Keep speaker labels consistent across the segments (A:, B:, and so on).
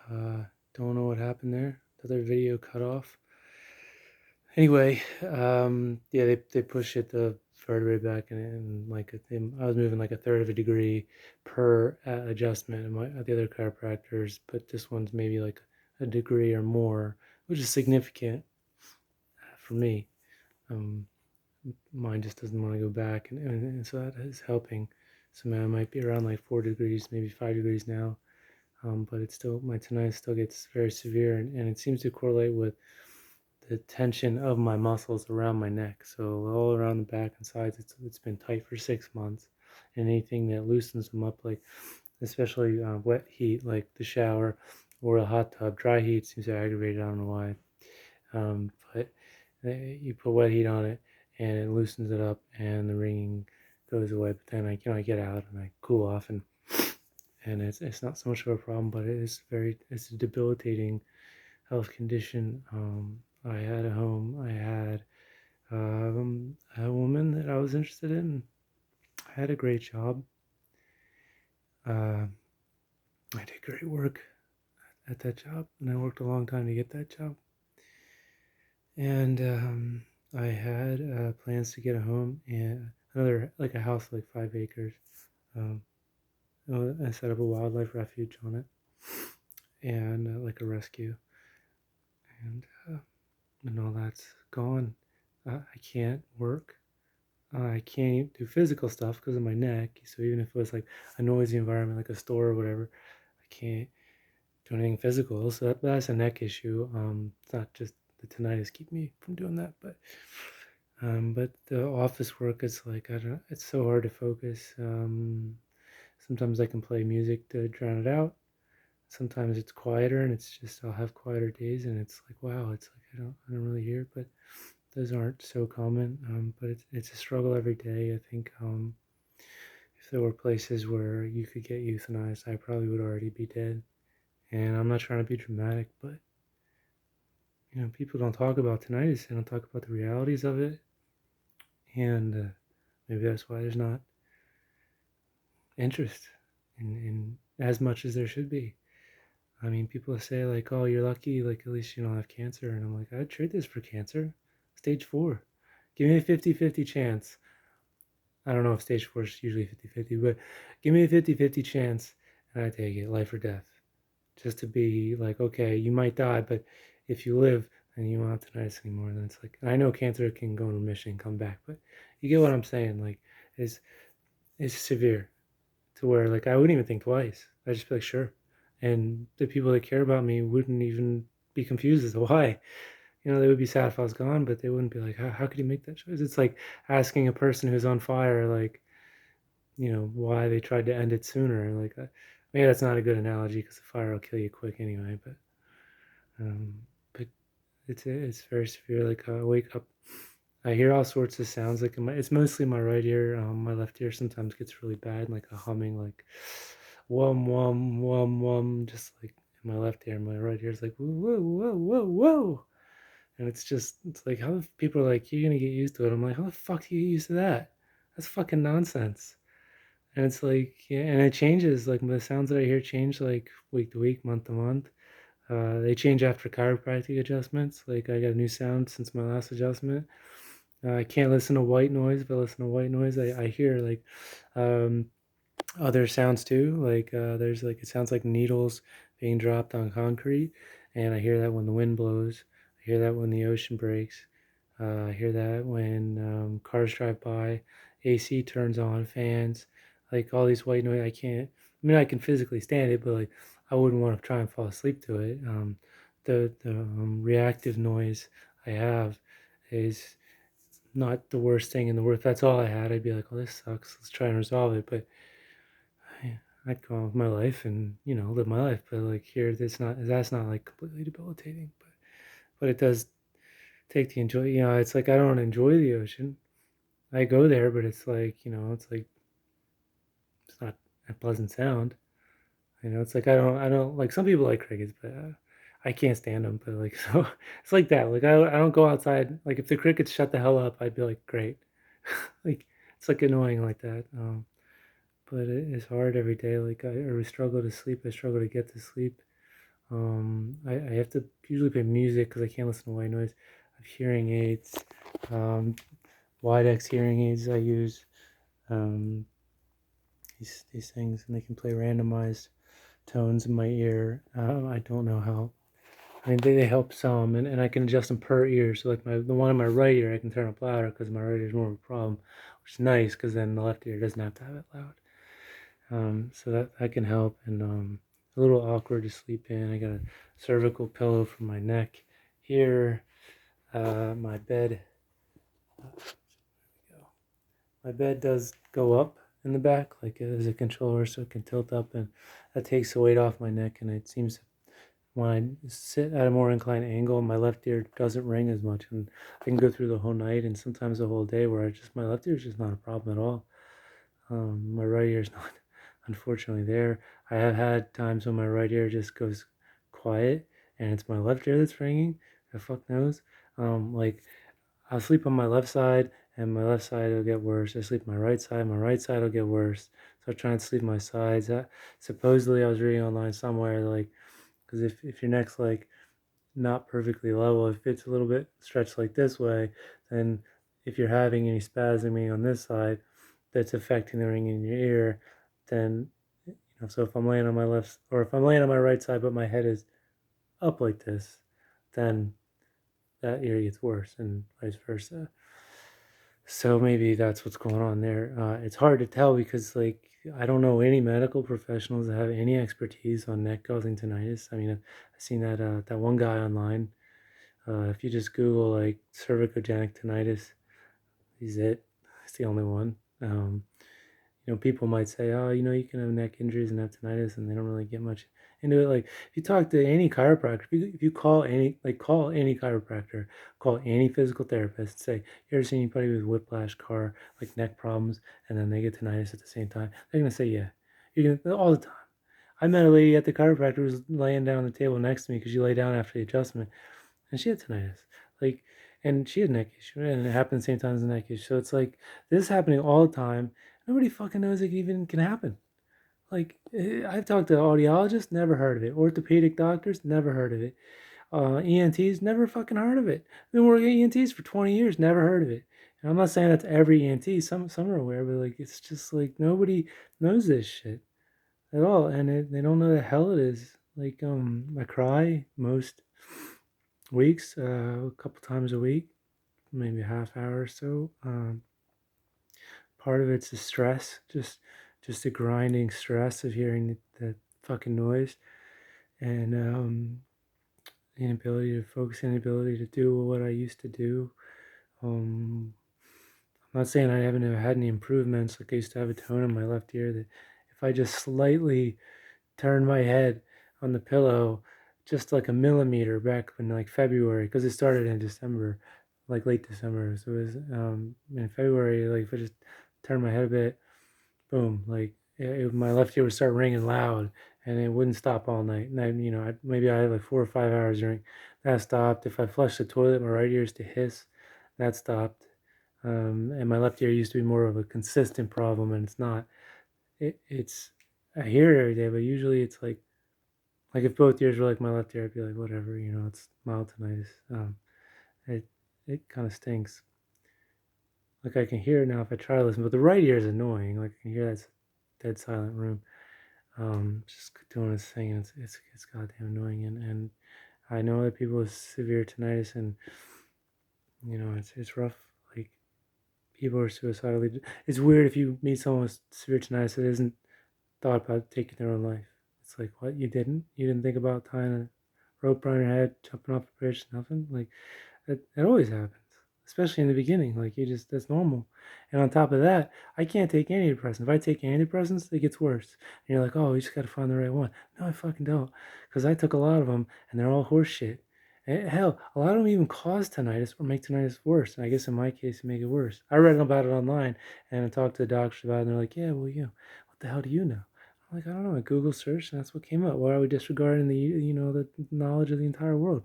A: Don't know what happened there. The other video cut off. Anyway, yeah, they pushed it the vertebrae back and like I was moving like a third of a degree per adjustment. And the other chiropractors, but this one's maybe like a degree or more, which is significant for me. Um, Mine just doesn't want to go back, and so that is helping. So I might be around like 4 degrees, maybe 5 degrees now. But it's still my tinnitus still gets very severe, and it seems to correlate with the tension of my muscles around my neck. So all around the back and sides, it's been tight for 6 months, and anything that loosens them up, like especially wet heat, like the shower or a hot tub, dry heat seems to aggravate it. I don't know why, but you put wet heat on it, and it loosens it up, and the ringing goes away. But then I get out and I cool off, and it's not so much of a problem, but it's a debilitating health condition. I had a home. I had a woman that I was interested in. I had a great job. Uh, I did great work at that job, and I worked a long time to get that job. And I had plans to get a home and another like a house like 5 acres. Um, I set up a wildlife refuge on it and like a rescue, and all that's gone. I can't work. I can't do physical stuff because of my neck. So even if it was like a noisy environment, like a store or whatever, I can't do anything physical. So that's a neck issue. It's not just the tinnitus keep me from doing that, but the office work is like I don't. It's so hard to focus. Sometimes I can play music to drown it out. Sometimes it's quieter, and it's just I'll have quieter days, and it's like wow, it's like I don't really hear it, but those aren't so common. But it's a struggle every day. I think if there were places where you could get euthanized, I probably would already be dead. And I'm not trying to be dramatic, but people don't talk about tinnitus. They don't talk about the realities of it, and maybe that's why there's not interest in as much as there should be. I mean, people say like, "Oh, you're lucky. Like at least you don't have cancer," and I'm like, "I'd trade this for cancer, stage 4. Give me a 50-50 chance. I don't know if stage 4 is usually 50-50, but give me a 50-50 chance, and I take it, life or death." Just to be like, okay, you might die, but if you live and you won't have tinnitus anymore, then it's like, I know cancer can go in remission and come back, but you get what I'm saying. Like, it's it's severe to where like I wouldn't even think twice. I'd just be like, sure, and the people that care about me wouldn't even be confused as to why. They would be sad if I was gone, but they wouldn't be like, how could you make that choice? It's like asking a person who's on fire, like, why they tried to end it sooner. Like, maybe that's not a good analogy because the fire will kill you quick anyway. Um, but it's very severe. Like I wake up, I hear all sorts of sounds. Like it's mostly my right ear. My left ear sometimes gets really bad, like a humming, like wum wum wum wum, just like in my left ear. My right ear is like whoa whoa whoa whoa, and it's like how people are like you're gonna get used to it. I'm like how the fuck do you get used to that? That's fucking nonsense. And it's like yeah, and it changes. Like the sounds that I hear change like week to week, month to month. They change after chiropractic adjustments. Like I got a new sound since my last adjustment. I can't listen to white noise, but listen to white noise. I hear like um, other sounds too. Like there's like it sounds like needles being dropped on concrete, and I hear that when the wind blows. I hear that when the ocean breaks. I hear that when cars drive by, AC turns on, fans, like all these white noise. I can't. I mean, I can physically stand it, but like I wouldn't want to try and fall asleep to it. The reactive noise I have is not the worst thing in the world. If that's all I had, I'd be like, "Oh, this sucks. Let's try and resolve it." But I'd go on with my life and live my life. But like here, that's not like completely debilitating. But it does take the enjoy. It's like I don't enjoy the ocean. I go there, but it's like it's like it's not a pleasant sound. It's like I don't like some people like crickets, but I can't stand them. But like so, it's like that. Like I don't go outside. Like if the crickets shut the hell up, I'd be like great. Like it's like annoying like that. But it's hard every day. Like I struggle to sleep. I struggle to get to sleep. I have to usually play music because I can't listen to white noise. I have hearing aids, um, wide X hearing aids I use, um, these things, and they can play randomized tones in my ear. I don't know how. I mean, they help some, and I can adjust them per ear. So like the one in my right ear, I can turn up louder because my right ear is more of a problem, which is nice because then the left ear doesn't have to have it loud. So that can help, and a little awkward to sleep in. I got a cervical pillow for my neck here. My bed, my bed does go up in the back, like as a controller, so it can tilt up, and that takes the weight off my neck. And it seems when I sit at a more inclined angle, my left ear doesn't ring as much, and I can go through the whole night and sometimes the whole day where my left ear is just not a problem at all. My right ear is not, unfortunately, there. I have had times when my right ear just goes quiet and it's my left ear that's ringing. The fuck knows. Like I'll sleep on my left side and my left side will get worse. I sleep on my right side will get worse. So I try and sleep my sides. Supposedly, I was reading online somewhere like, because if your neck's like not perfectly level, if it's a little bit stretched like this way, then if you're having any spasming on this side that's affecting the ring in your ear, then so if I'm laying on my left or if I'm laying on my right side but my head is up like this, then that ear gets worse and vice versa. So maybe that's what's going on there. It's hard to tell because like I don't know any medical professionals that have any expertise on neck causing tinnitus. I mean, I've seen that one guy online. If you just Google like cervicogenic tinnitus, he's it. It's the only one. People might say, oh, you can have neck injuries and have tinnitus, and they don't really get much into it. Like, if you talk to any chiropractor, if you call any chiropractor, call any physical therapist, say, you ever seen anybody with whiplash, like neck problems, and then they get tinnitus at the same time? They're gonna say, yeah. You're gonna all the time. I met a lady at the chiropractor who was laying down on the table next to me because she lay down after the adjustment, and she had tinnitus. Like, and she had neck issue, and it happened the same time as the neck issue. So it's like this is happening all the time. Nobody fucking knows it even can happen. Like, I've talked to audiologists, never heard of it. Orthopedic doctors, never heard of it. ENTs, never fucking heard of it. I've been working at ENTs for 20 years, never heard of it. And I'm not saying that's every ENT. Some are aware, but like it's just like nobody knows this shit at all, and they don't know the hell it is. Like I cry most weeks, a couple times a week, maybe a half hour or so. Part of it's the stress, just the grinding stress of hearing the fucking noise, and inability to focus, inability to do what I used to do. Um, I'm not saying I haven't had any improvements. Like I used to have a tone in my left ear that if I just slightly turn my head on the pillow just like a millimeter back in like February, because it started in December, like late December. So it was in February, like if I just turn my head a bit, boom, like my left ear would start ringing loud and it wouldn't stop all night. And then, maybe I had like 4 or 5 hours during that stopped. If I flushed the toilet, my right ear used to hiss, that stopped. And my left ear used to be more of a consistent problem, and it's not. It's I hear it every day, but usually it's like if both ears were like my left ear, I'd be like, whatever, it's mild tinnitus. It it kind of stinks. Like I can hear it now if I try to listen, but the right ear is annoying. Like I can hear that dead silent room. Just doing its thing, and it's goddamn annoying. And I know that people with severe tinnitus, and it's rough. Like people are suicidally. It's weird if you meet someone with severe tinnitus that isn't thought about taking their own life. It's like, what, you didn't think about tying a rope around your head, jumping off a bridge, nothing. Like it always happens, especially in the beginning. Like that's normal. And on top of that, I can't take antidepressants. If I take antidepressants, it gets worse. And you're like, oh, you just got to find the right one. No, I fucking don't, because I took a lot of them, and they're all horse shit. And hell, a lot of them even cause tinnitus or make tinnitus worse. And I guess in my case, make it worse. I read about it online and I talked to the doctors about it, and they're like, yeah, well, what the hell do you know? I'm like, I don't know. I Google search, and that's what came up. Why are we disregarding the knowledge of the entire world?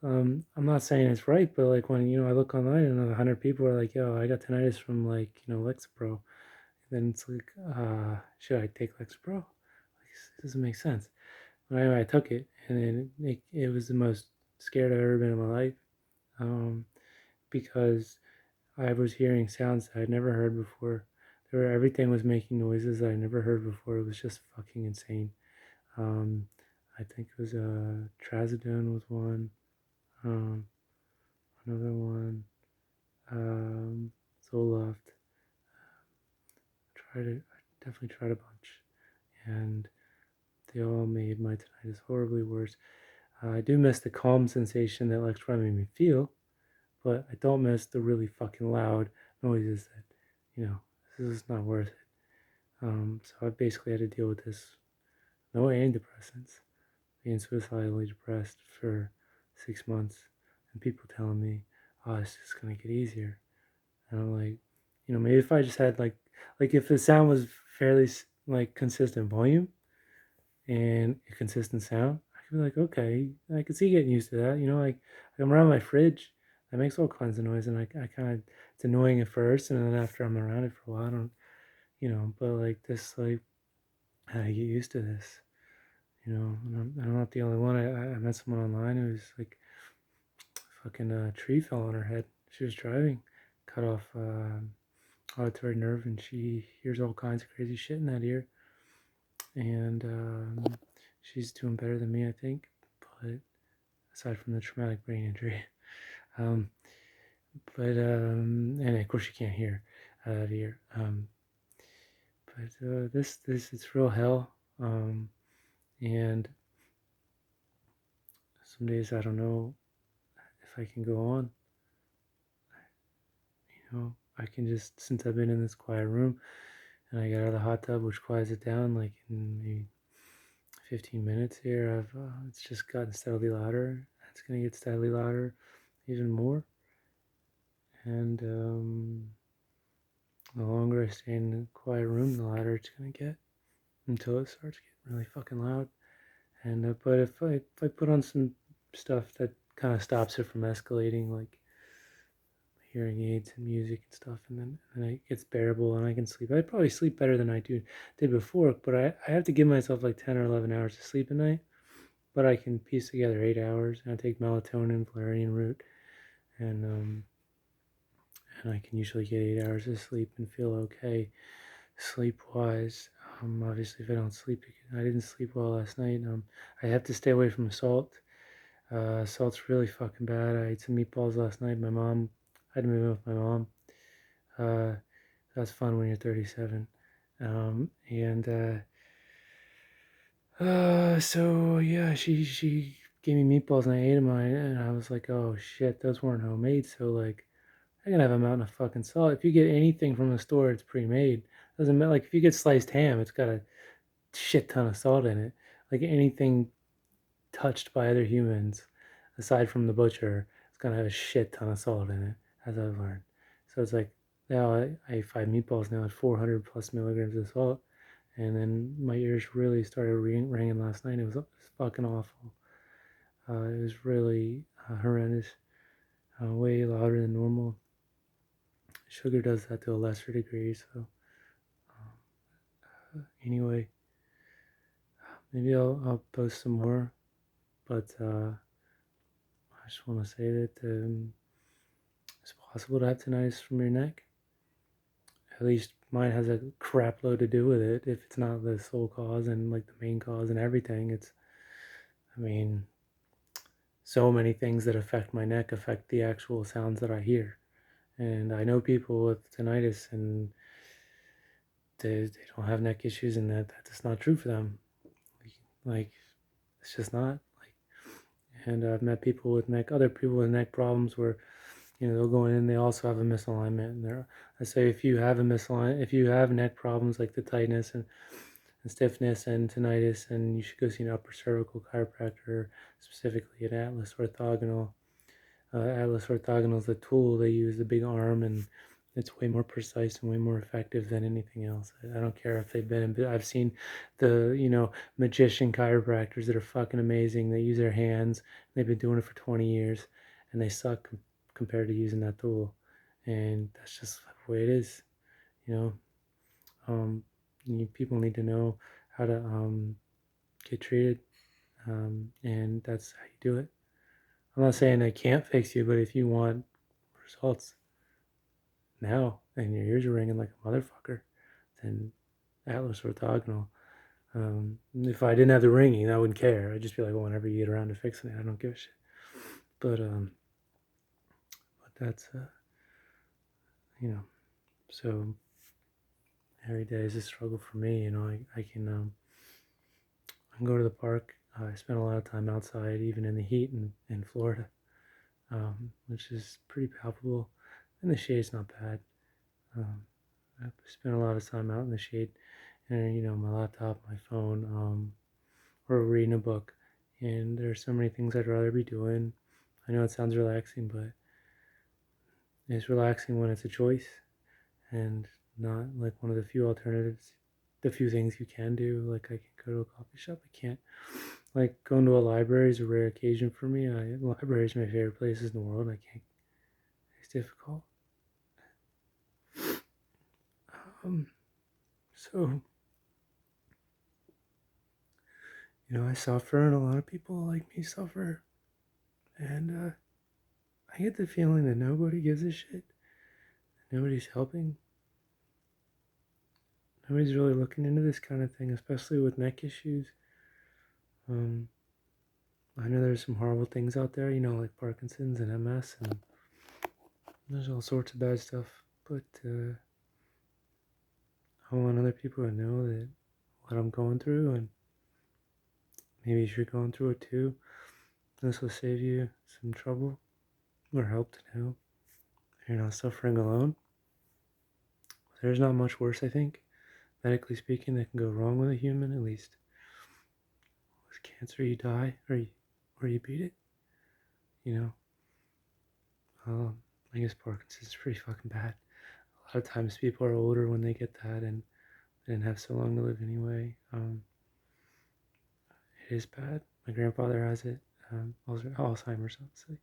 A: I'm not saying it's right, but like when I look online and 100 people are like, "Yo, I got tinnitus from like Lexapro," then it's like, should I take Lexapro? Like, it doesn't make sense. But anyway, I took it, and then it was the most scared I've ever been in my life, um, because I was hearing sounds that I'd never heard before. Everything was making noises that I never heard before. It was just fucking insane. Um, I think it was trazodone was one, um, another one, Zoloft. Tried it. I definitely tried a bunch, and they all made my tinnitus horribly worse. I do miss the calm sensation that Lexapro made me feel, but I don't miss the really fucking loud noises that, this is not worth it. So I basically had to deal with this. No antidepressants, being suicidally depressed for 6 months, and people telling me, "Oh, it's just gonna get easier." And I'm like, maybe if I just had like if the sound was fairly like consistent volume and a consistent sound, I could be like, okay, I could see getting used to that. Like I'm around my fridge, that makes all kinds of noise, and I kind of it's annoying at first, and then after I'm around it for a while, I don't, but like this, like I get used to this. And I'm not the only one. I met someone online who was like, fucking tree fell on her head. She was driving, cut off auditory nerve, and she hears all kinds of crazy shit in that ear. And she's doing better than me, I think. But aside from the traumatic brain injury, um, and of course she can't hear out of the ear. But this it's real hell. And some days I don't know if I can go on. I can just, since I've been in this quiet room and I got out of the hot tub, which quiets it down like in maybe 15 minutes here, it's just gotten steadily louder. It's gonna get steadily louder even more. And the longer I stay in the quiet room, the louder it's gonna get until it starts getting really fucking loud. And but if I put on some stuff that kind of stops it from escalating, like hearing aids and music and stuff, and then it gets bearable and I can sleep. I'd probably sleep better than I did before, but I have to give myself like 10 or 11 hours of sleep a night. But I can piece together 8 hours, and I take melatonin, valerian root, and I can usually get 8 hours of sleep and feel okay sleep wise. Obviously, if I don't sleep, I didn't sleep well last night. I have to stay away from salt. Salt's really fucking bad. I ate some meatballs last night. I had to move in with my mom. Uh, that's fun when you're 37. And so yeah, she gave me meatballs and I ate them and I was like, oh shit, those weren't homemade. So like, I can have a mountain of fucking salt. If you get anything from the store, it's pre-made. Doesn't matter. Like if you get sliced ham, it's got a shit ton of salt in it. Like anything touched by other humans, aside from the butcher, it's gonna have a shit ton of salt in it, as I've learned. So it's like now I find meatballs now at 400 plus milligrams of salt, and then my ears really started ringing last night. It was fucking awful. It was really horrendous, way louder than normal. Sugar does that to a lesser degree. So anyway, maybe I'll post some more, but I just want to say that it's possible to have tinnitus from your neck. At least mine has a crap load to do with it. If it's not the sole cause and like the main cause and everything, I mean, so many things that affect my neck affect the actual sounds that I hear. And I know people with tinnitus and they don't have neck issues, and that's not true for them. Like, it's just not. Like, and I've met people with other people with neck problems where they'll go in and they also have a misalignment. And I say if you have a misalignment, if you have neck problems like the tightness and stiffness and tinnitus, and you should go see an upper cervical chiropractor, specifically an Atlas orthogonal. Atlas orthogonal is the tool they use, the big arm, and it's way more precise and way more effective than anything else. I don't care if they've been I've seen the magician chiropractors that are fucking amazing. They use their hands. They've been doing it for 20 years, and they suck compared to using that tool. And that's just the way it is. You know, people need to know how to get treated. and that's how you do it. I'm not saying I can't fix you, but if you want results now and your ears are ringing like a motherfucker, then Atlas orthogonal. If I didn't have the ringing, I wouldn't care. I'd just be like, well, whenever you get around to fixing it, I don't give a shit. But that's so every day is a struggle for me. I can go to the park. I spend a lot of time outside, even in the heat in Florida, which is pretty palpable. And the shade's not bad. Um, I spend a lot of time out in the shade, and my laptop, my phone, or reading a book. And there's so many things I'd rather be doing. I know it sounds relaxing, but it's relaxing when it's a choice and not like one of the few alternatives, the few things you can do. Like I can go to a coffee shop. I can't. Like going to a library is a rare occasion for me. Library is my favorite places in the world. I can't. It's difficult. Um, so I suffer, and a lot of people like me suffer, and I get the feeling that nobody gives a shit. Nobody's helping. Nobody's really looking into this kind of thing, especially with neck issues. Um, I know there's some horrible things out there, like Parkinson's and MS, and there's all sorts of bad stuff. But I want other people to know that what I'm going through, and maybe if you're going through it too, this will save you some trouble or help to know you're not suffering alone. There's not much worse, I think, medically speaking, that can go wrong with a human. At least with cancer, you die or you beat it. You know, I guess Parkinson's is pretty fucking bad. A lot of times people are older when they get that, and they didn't have so long to live anyway. It is bad. My grandfather has it. Alzheimer's, obviously.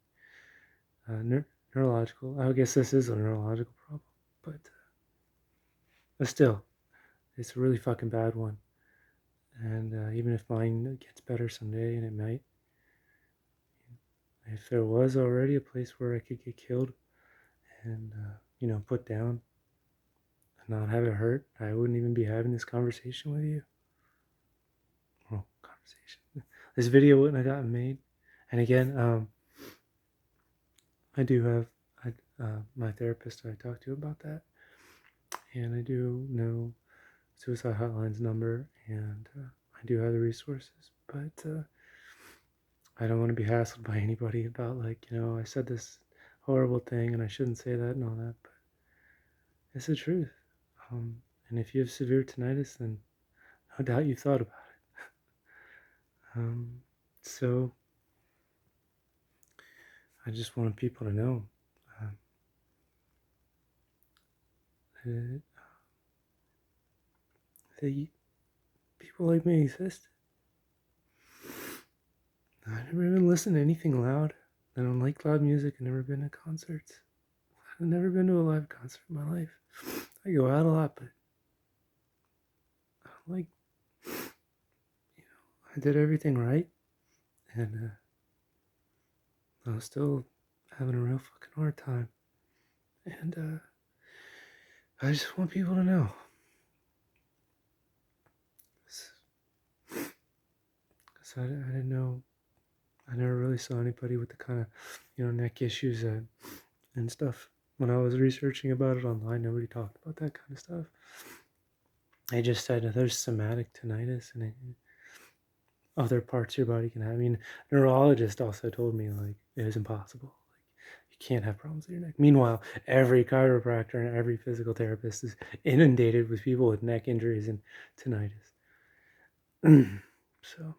A: Neurological. I guess this is a neurological problem, but still, it's a really fucking bad one. And even if mine gets better someday, and it might, if there was already a place where I could get killed and put down and not have it hurt, I wouldn't even be having this conversation with you. Well, conversation. This video wouldn't have gotten made. And again, I do have my therapist I talked to about that, and I do know suicide hotline's number, and I do have the resources, but I don't want to be hassled by anybody about I said this horrible thing and I shouldn't say that and all that, but it's the truth. And if you have severe tinnitus, then no doubt you thought about it. So I just wanted people to know that, people like me exist. I never even listened to anything loud. I don't like loud music. I've never been to concerts. I've never been to a live concert in my life. I go out a lot, but like, I did everything right, and I was still having a real fucking hard time. And I just want people to know. Because I didn't know, I never really saw anybody with the kind of, neck issues and stuff. When I was researching about it online, nobody talked about that kind of stuff. They just said there's somatic tinnitus and other parts of your body can have. I mean, a neurologist also told me, like, it is impossible. Like, you can't have problems with your neck. Meanwhile, every chiropractor and every physical therapist is inundated with people with neck injuries and tinnitus. So,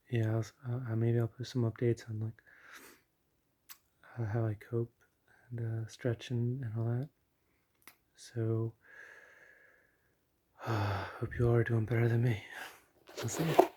A: yeah, maybe I'll put some updates on how I cope and stretching and all that. So, hope you all are doing better than me. I'll see you.